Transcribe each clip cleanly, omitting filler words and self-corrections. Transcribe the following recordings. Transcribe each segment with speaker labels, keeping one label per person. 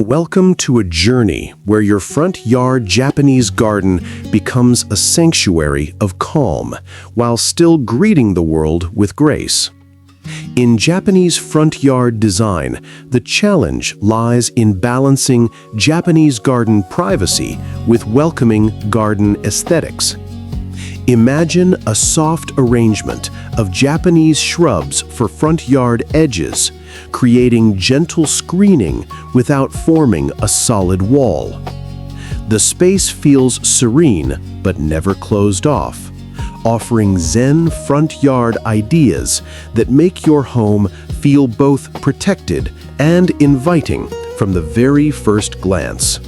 Speaker 1: Welcome to a journey where your front yard Japanese garden becomes a sanctuary of calm while still greeting the world with grace. In Japanese front yard design, the challenge lies in balancing Japanese garden privacy with welcoming garden aesthetics. Imagine a soft arrangement of Japanese shrubs for front yard edges, creating gentle screening without forming a solid wall. The space feels serene but never closed off, offering Zen front yard ideas that make your home feel both protected and inviting from the very first glance.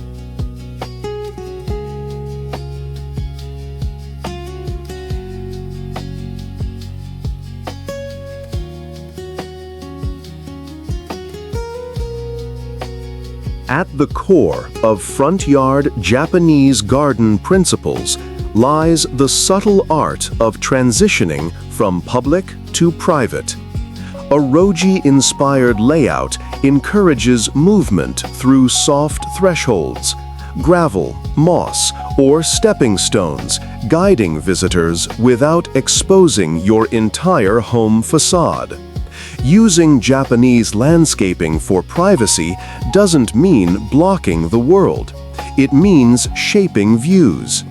Speaker 1: At the core of front yard Japanese garden principles lies the subtle art of transitioning from public to private. A Roji-inspired layout encourages movement through soft thresholds, gravel, moss, or stepping stones, guiding visitors without exposing your entire home facade. Using Japanese landscaping for privacy doesn't mean blocking the world. It means shaping views.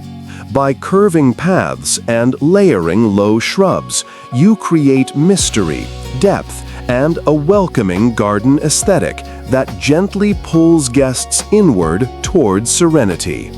Speaker 1: By curving paths and layering low shrubs, you create mystery, depth, and a welcoming garden aesthetic that gently pulls guests inward towards serenity.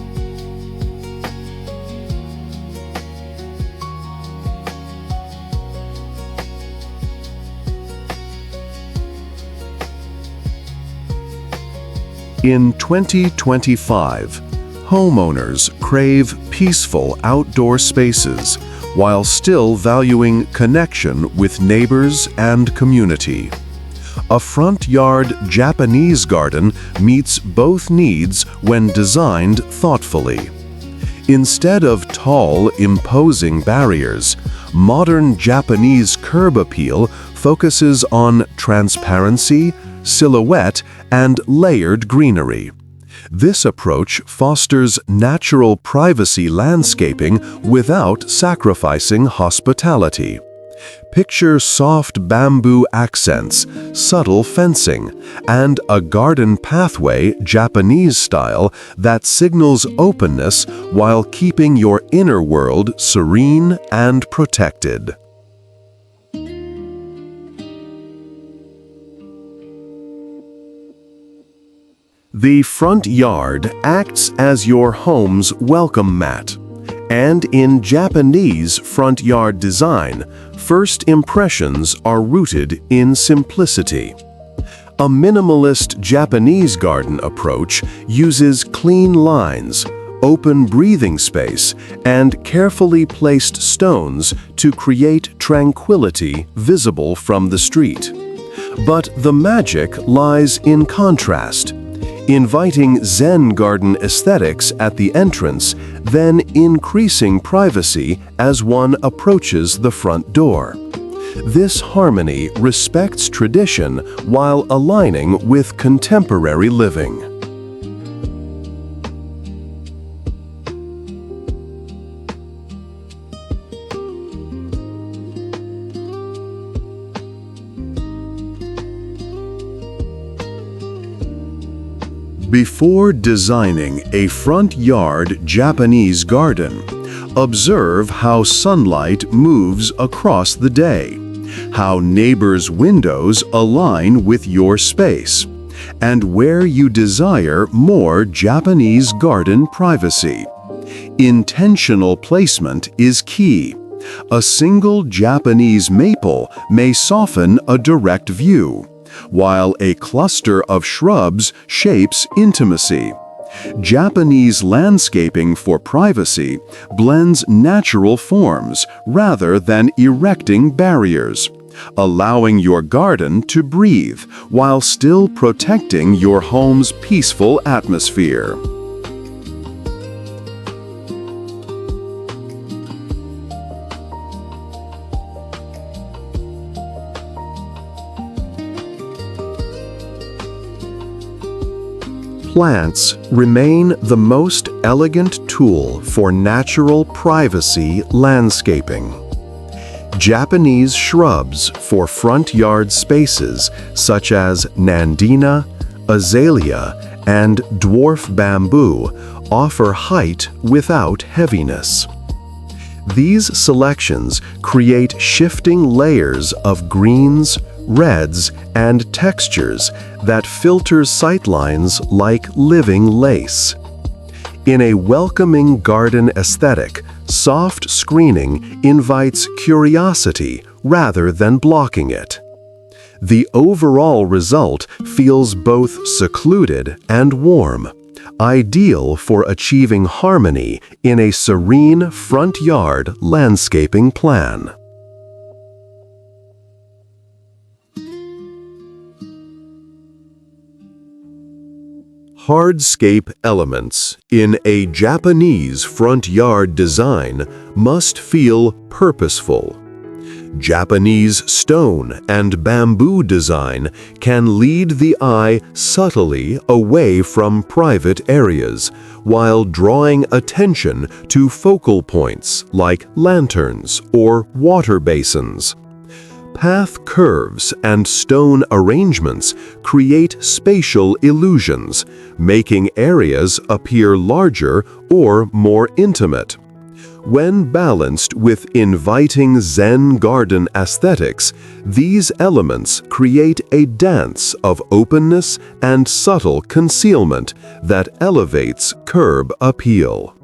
Speaker 1: In 2025, homeowners crave peaceful outdoor spaces while still valuing connection with neighbors and community. A front yard Japanese garden meets both needs when designed thoughtfully. Instead of tall, imposing barriers, modern Japanese curb appeal focuses on transparency, silhouette, and layered greenery. This approach fosters natural privacy landscaping without sacrificing hospitality. Picture soft bamboo accents, subtle fencing, and a garden pathway Japanese style that signals openness while keeping your inner world serene and protected. The front yard acts as your home's welcome mat. And in Japanese front yard design, first impressions are rooted in simplicity. A minimalist Japanese garden approach uses clean lines, open breathing space, and carefully placed stones to create tranquility visible from the street. But the magic lies in contrast. Inviting Zen garden aesthetics at the entrance, then increasing privacy as one approaches the front door. This harmony respects tradition while aligning with contemporary living. Before designing a front yard Japanese garden, observe how sunlight moves across the day, how neighbors' windows align with your space, and where you desire more Japanese garden privacy. Intentional placement is key. A single Japanese maple may soften a direct view, while a cluster of shrubs shapes intimacy. Japanese landscaping for privacy blends natural forms rather than erecting barriers, allowing your garden to breathe while still protecting your home's peaceful atmosphere. Plants remain the most elegant tool for natural privacy landscaping. Japanese shrubs for front yard spaces such as nandina, azalea, and dwarf bamboo offer height without heaviness. These selections create shifting layers of greens, reds, and textures that filter sightlines like living lace. In a welcoming garden aesthetic, soft screening invites curiosity rather than blocking it. The overall result feels both secluded and warm, ideal for achieving harmony in a serene front yard landscaping plan. Hardscape elements in a Japanese front yard design must feel purposeful. Japanese stone and bamboo design can lead the eye subtly away from private areas, while drawing attention to focal points like lanterns or water basins. Path curves and stone arrangements create spatial illusions, making areas appear larger or more intimate. When balanced with inviting Zen garden aesthetics, these elements create a dance of openness and subtle concealment that elevates curb appeal.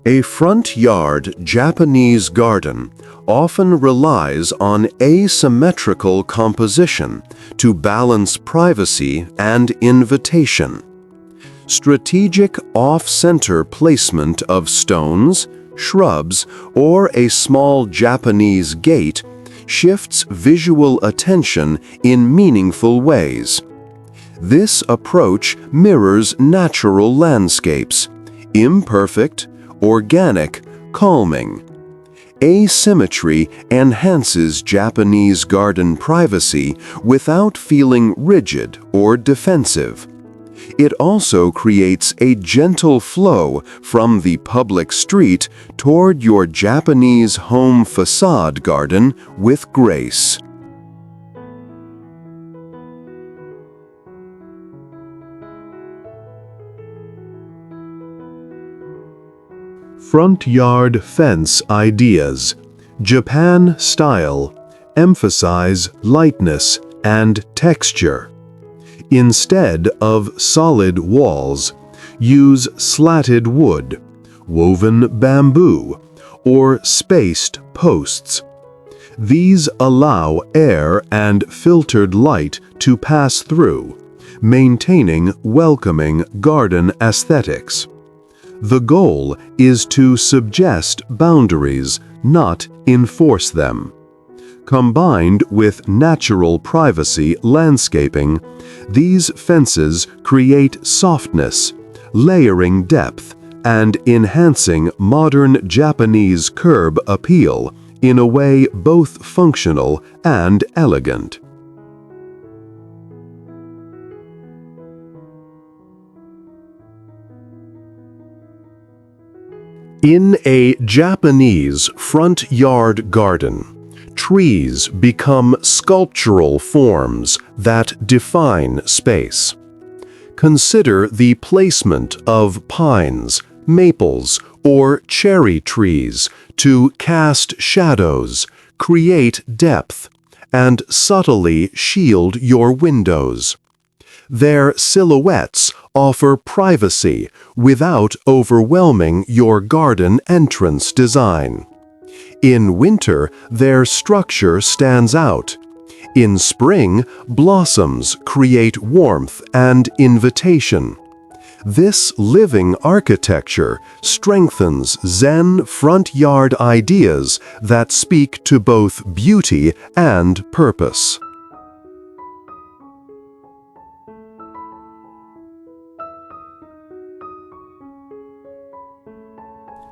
Speaker 1: A front yard Japanese garden often relies on asymmetrical composition to balance privacy and invitation. Strategic off-center placement of stones, shrubs, or a small Japanese gate shifts visual attention in meaningful ways. This approach mirrors natural landscapes, imperfect, organic, calming. Asymmetry enhances Japanese garden privacy without feeling rigid or defensive. It also creates a gentle flow from the public street toward your Japanese home facade garden with grace. Front yard fence ideas. Japan style. Emphasize lightness and texture. Instead of solid walls, use slatted wood, woven bamboo, or spaced posts. These allow air and filtered light to pass through, maintaining welcoming garden aesthetics. The goal is to suggest boundaries, not enforce them. Combined with natural privacy landscaping, these fences create softness, layering depth, and enhancing modern Japanese curb appeal in a way both functional and elegant. In a Japanese front yard garden, trees become sculptural forms that define space. Consider the placement of pines, maples, or cherry trees to cast shadows, create depth, and subtly shield your windows. Their silhouettes offer privacy without overwhelming your garden entrance design. In winter, their structure stands out. In spring, blossoms create warmth and invitation. This living architecture strengthens Zen front yard ideas that speak to both beauty and purpose.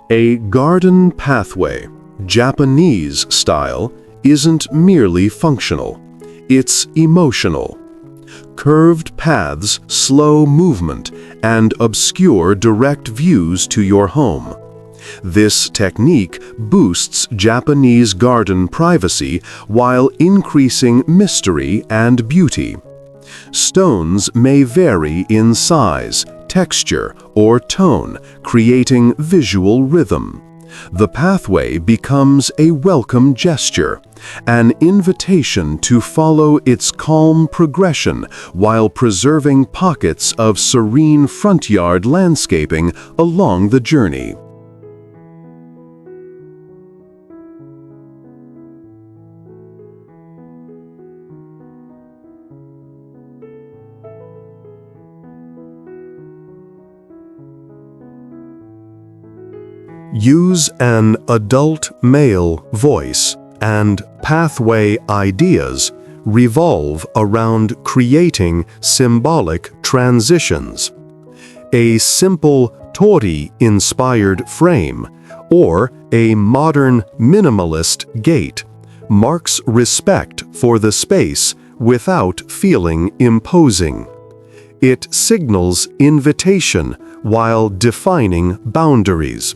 Speaker 1: A garden pathway, Japanese style, isn't merely functional. It's emotional. Curved paths slow movement and obscure direct views to your home. This technique boosts Japanese garden privacy while increasing mystery and beauty. Stones may vary in size, texture, or tone, creating visual rhythm. The pathway becomes a welcome gesture, an invitation to follow its calm progression while preserving pockets of serene front yard landscaping along the journey. Use an adult male voice, and pathway ideas revolve around creating symbolic transitions. A simple Tori-inspired frame or a modern minimalist gate marks respect for the space without feeling imposing. It signals invitation while defining boundaries.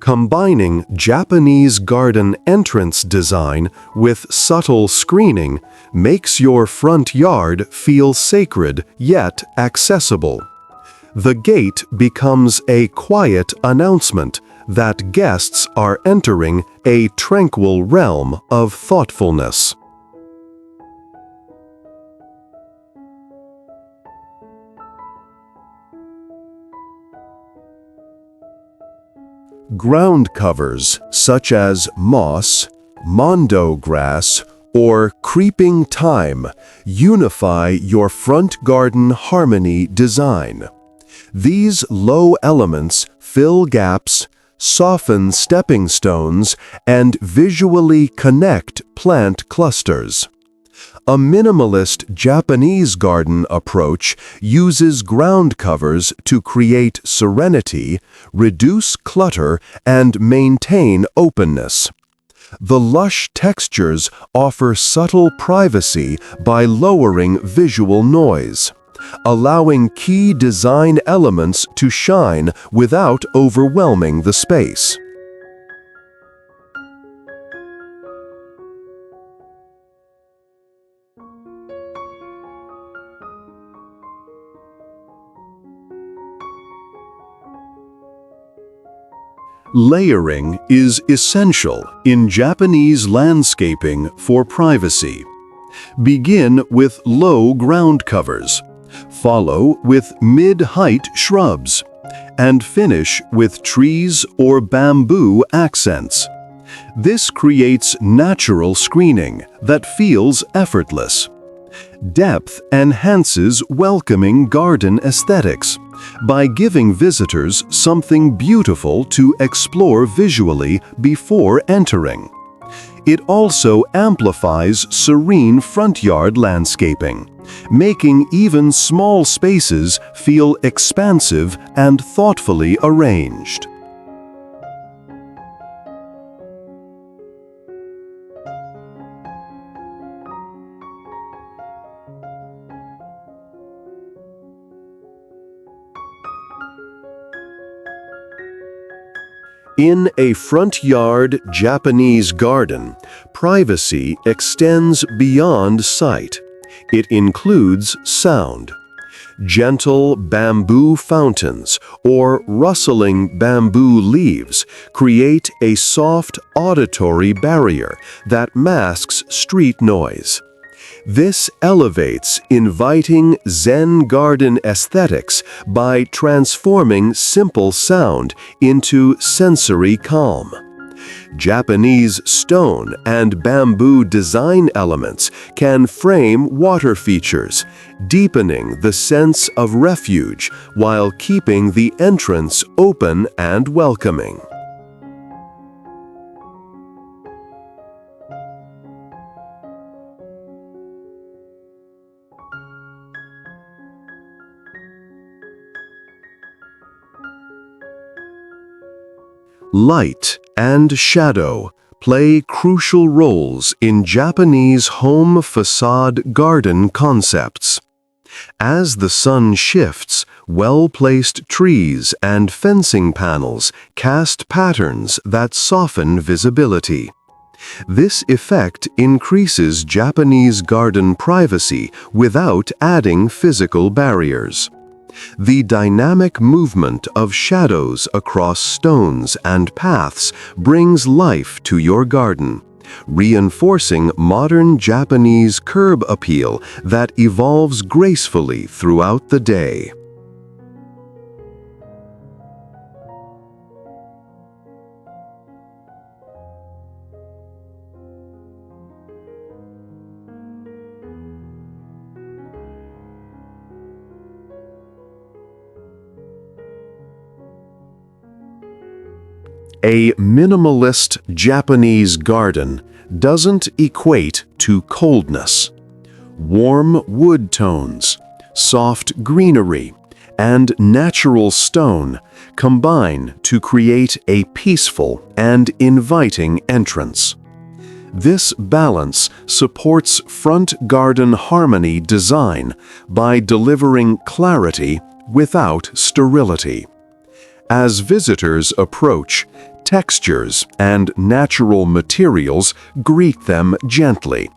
Speaker 1: Combining Japanese garden entrance design with subtle screening makes your front yard feel sacred yet accessible. The gate becomes a quiet announcement that guests are entering a tranquil realm of thoughtfulness. Ground covers such as moss, mondo grass, or creeping thyme unify your front garden harmony design. These low elements fill gaps, soften stepping stones, and visually connect plant clusters. A minimalist Japanese garden approach uses ground covers to create serenity, reduce clutter, and maintain openness. The lush textures offer subtle privacy by lowering visual noise, allowing key design elements to shine without overwhelming the space. Layering is essential in Japanese landscaping for privacy. Begin with low ground covers, follow with mid-height shrubs, and finish with trees or bamboo accents. This creates natural screening that feels effortless. Depth enhances welcoming garden aesthetics by giving visitors something beautiful to explore visually before entering. It also amplifies serene front yard landscaping, making even small spaces feel expansive and thoughtfully arranged. In a front yard Japanese garden, privacy extends beyond sight. It includes sound. Gentle bamboo fountains or rustling bamboo leaves create a soft auditory barrier that masks street noise. This elevates inviting Zen garden aesthetics by transforming simple sound into sensory calm. Japanese stone and bamboo design elements can frame water features, deepening the sense of refuge while keeping the entrance open and welcoming. Light and shadow play crucial roles in Japanese home facade garden concepts. As the sun shifts, well-placed trees and fencing panels cast patterns that soften visibility. This effect increases Japanese garden privacy without adding physical barriers. The dynamic movement of shadows across stones and paths brings life to your garden, reinforcing modern Japanese curb appeal that evolves gracefully throughout the day. A minimalist Japanese garden doesn't equate to coldness. Warm wood tones, soft greenery, and natural stone combine to create a peaceful and inviting entrance. This balance supports front garden harmony design by delivering clarity without sterility. As visitors approach, textures and natural materials greet them gently,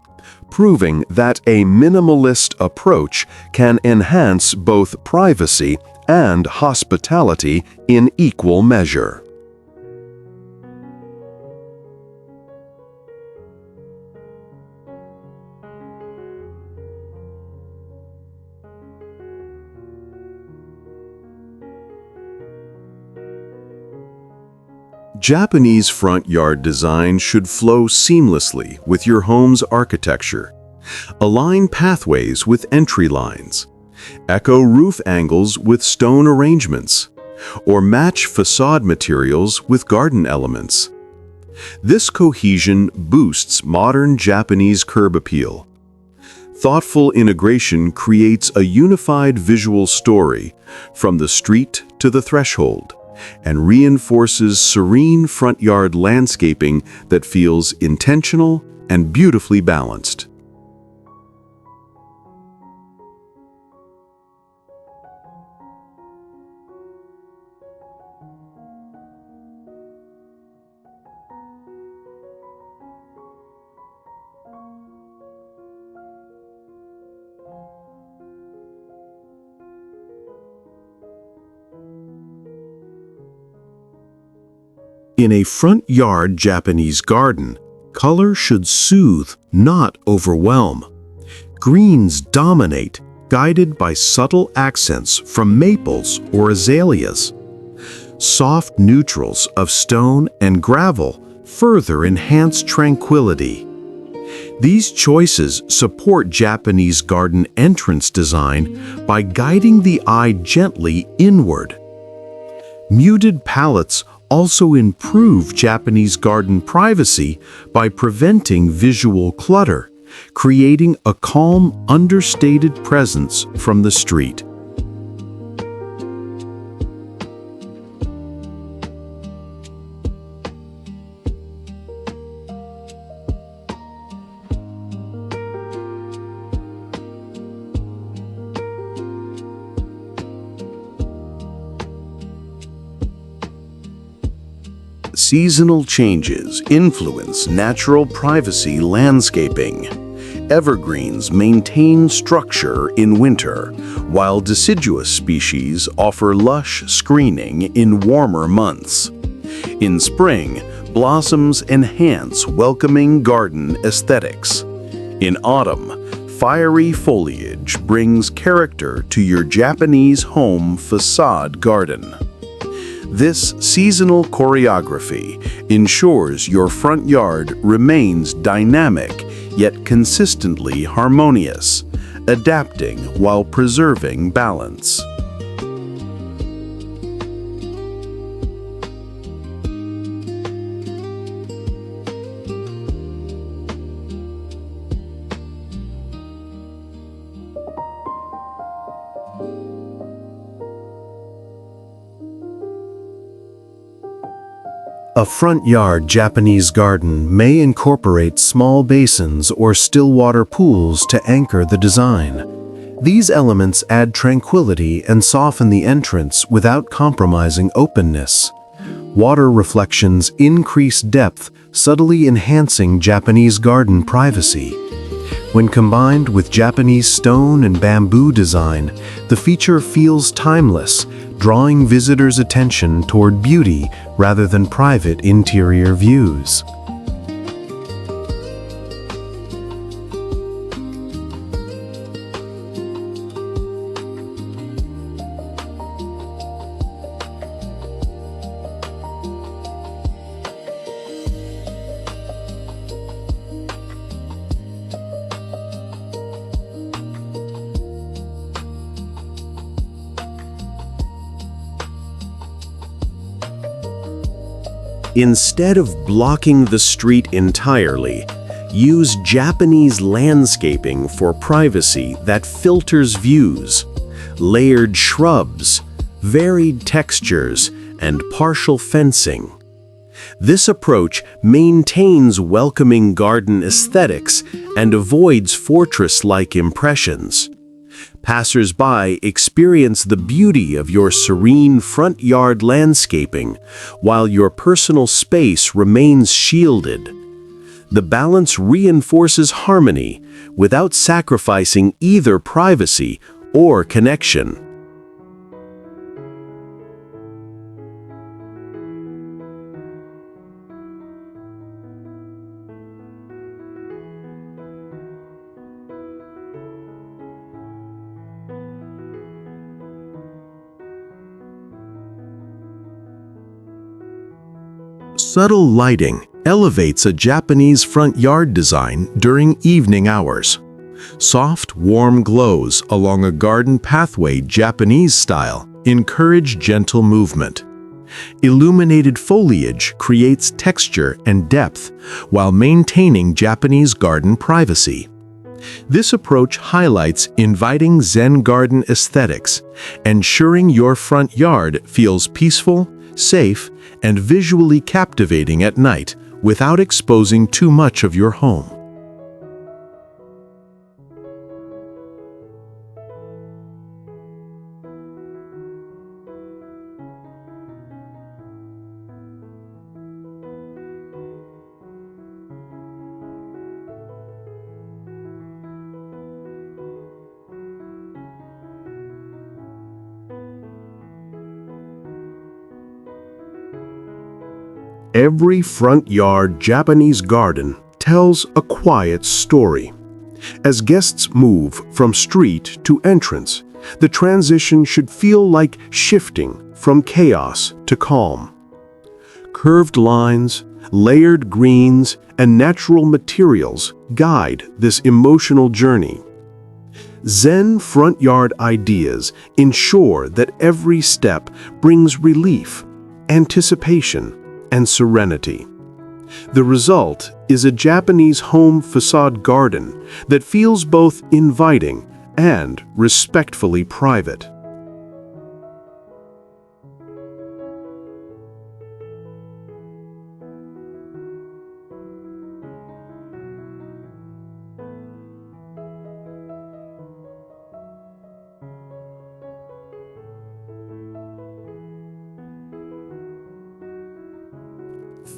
Speaker 1: proving that a minimalist approach can enhance both privacy and hospitality in equal measure. Japanese front yard design should flow seamlessly with your home's architecture. Align pathways with entry lines. Echo roof angles with stone arrangements. Or match facade materials with garden elements. This cohesion boosts modern Japanese curb appeal. Thoughtful integration creates a unified visual story from the street to the threshold, and reinforces serene front yard landscaping that feels intentional and beautifully balanced. In a front yard Japanese garden, color should soothe, not overwhelm. Greens dominate, guided by subtle accents from maples or azaleas. Soft neutrals of stone and gravel further enhance tranquility. These choices support Japanese garden entrance design by guiding the eye gently inward. Muted palettes also improve Japanese garden privacy by preventing visual clutter, creating a calm, understated presence from the street. Seasonal changes influence natural privacy landscaping. Evergreens maintain structure in winter, while deciduous species offer lush screening in warmer months. In spring, blossoms enhance welcoming garden aesthetics. In autumn, fiery foliage brings character to your Japanese home facade garden. This seasonal choreography ensures your front yard remains dynamic yet consistently harmonious, adapting while preserving balance. A front yard Japanese garden may incorporate small basins or stillwater pools to anchor the design. These elements add tranquility and soften the entrance without compromising openness. Water reflections increase depth, subtly enhancing Japanese garden privacy. When combined with Japanese stone and bamboo design, the feature feels timeless, drawing visitors' attention toward beauty rather than private interior views. Instead of blocking the street entirely, use Japanese landscaping for privacy that filters views. Layered shrubs, varied textures, and partial fencing. This approach maintains welcoming garden aesthetics and avoids fortress-like impressions. Passers-by experience the beauty of your serene front yard landscaping, while your personal space remains shielded. The balance reinforces harmony without sacrificing either privacy or connection. Subtle lighting elevates a Japanese front yard design during evening hours. Soft, warm glows along a garden pathway Japanese style encourage gentle movement. Illuminated foliage creates texture and depth while maintaining Japanese garden privacy. This approach highlights inviting Zen garden aesthetics, ensuring your front yard feels peaceful, safe, and visually captivating at night without exposing too much of your home. Every front yard Japanese garden tells a quiet story. As guests move from street to entrance, the transition should feel like shifting from chaos to calm. Curved lines, layered greens, and natural materials guide this emotional journey. Zen front yard ideas ensure that every step brings relief, anticipation, and serenity. The result is a Japanese home facade garden that feels both inviting and respectfully private.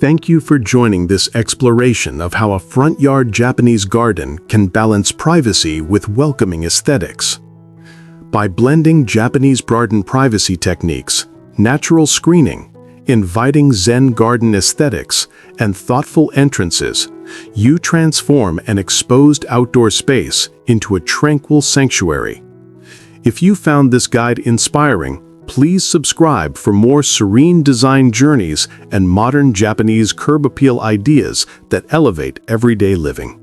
Speaker 1: Thank you for joining this exploration of how a front yard Japanese garden can balance privacy with welcoming aesthetics. By blending Japanese garden privacy techniques, natural screening, inviting Zen garden aesthetics, and thoughtful entrances, you transform an exposed outdoor space into a tranquil sanctuary. If you found this guide inspiring, please subscribe for more serene design journeys and modern Japanese curb appeal ideas that elevate everyday living.